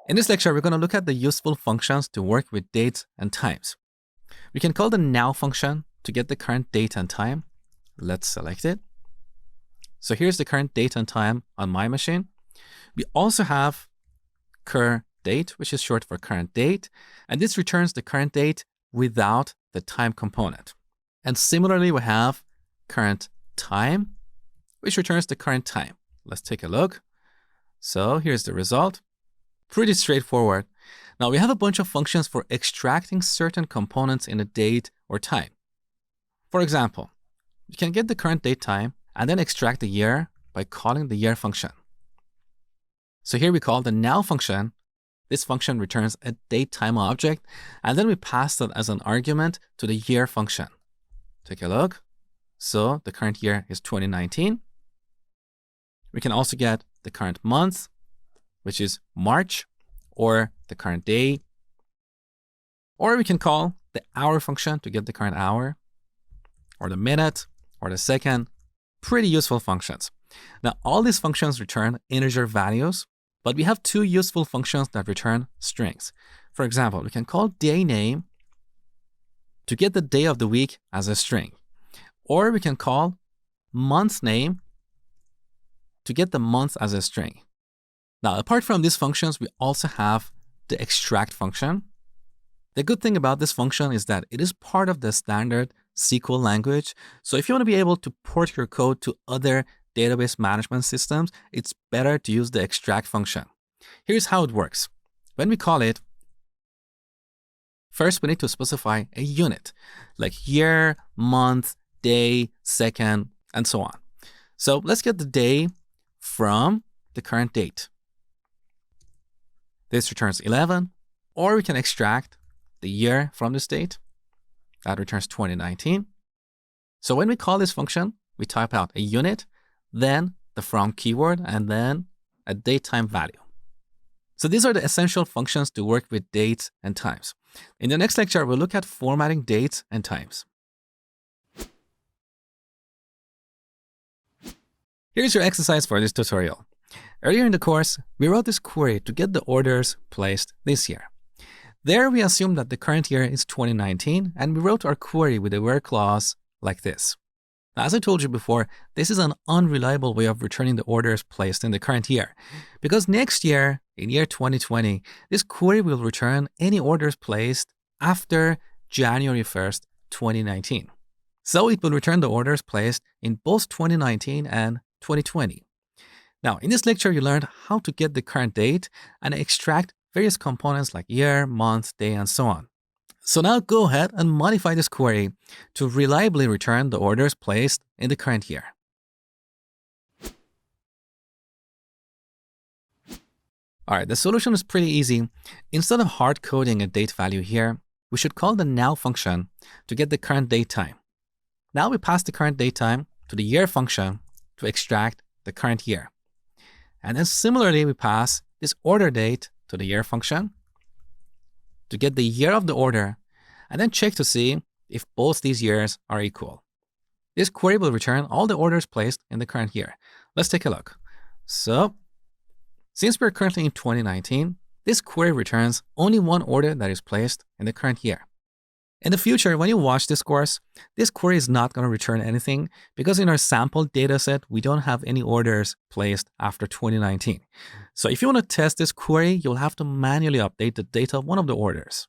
In this lecture, we're going to look at the useful functions to work with dates and times. We can call the now function to get the current date and time. Let's select it. So here's the current date and time on my machine. We also have cur date, which is short for current date, and this returns the current date without the time component. And similarly, we have current time, which returns the current time. Let's take a look. So here's the result. Pretty straightforward. Now we have a bunch of functions for extracting certain components in a date or time. For example, you can get the current date time and then extract the year by calling the year function. So here we call the now function. This function returns a date time object, and then we pass that as an argument to the year function. Take a look. So the current year is 2019. We can also get the current month, which is March, or the current day. Or we can call the hour function to get the current hour, or the minute, or the second. Pretty useful functions. Now, all these functions return integer values, but we have two useful functions that return strings. For example, we can call day name to get the day of the week as a string. Or we can call month name to get the month as a string. Now, apart from these functions, we also have the extract function. The good thing about this function is that it is part of the standard SQL language. So if you want to be able to port your code to other database management systems, it's better to use the extract function. Here's how it works. When we call it, first we need to specify a unit, like year, month, day, second, and so on. So let's get the day from the current date. This returns 11, or we can extract the year from this date. That returns 2019. So when we call this function, we type out a unit, then the from keyword, and then a date time value. So these are the essential functions to work with dates and times. In the next lecture, we'll look at formatting dates and times. Here's your exercise for this tutorial. Earlier in the course, we wrote this query to get the orders placed this year. There, we assumed that the current year is 2019, and we wrote our query with a where clause like this. Now, as I told you before, this is an unreliable way of returning the orders placed in the current year, because next year, in year 2020, this query will return any orders placed after January 1st, 2019. So it will return the orders placed in both 2019 and 2020. Now, in this lecture, you learned how to get the current date and extract various components like year, month, day, and so on. So now go ahead and modify this query to reliably return the orders placed in the current year. All right, the solution is pretty easy. Instead of hard coding a date value here, we should call the now function to get the current date time. Now we pass the current date time to the year function to extract the current year. And then similarly, we pass this order date to the year function to get the year of the order, and then check to see if both these years are equal. This query will return all the orders placed in the current year. Let's take a look. So, since we're currently in 2019, this query returns only one order that is placed in the current year. In the future, when you watch this course, this query is not going to return anything because in our sample dataset, we don't have any orders placed after 2019. So if you want to test this query, you'll have to manually update the data of one of the orders.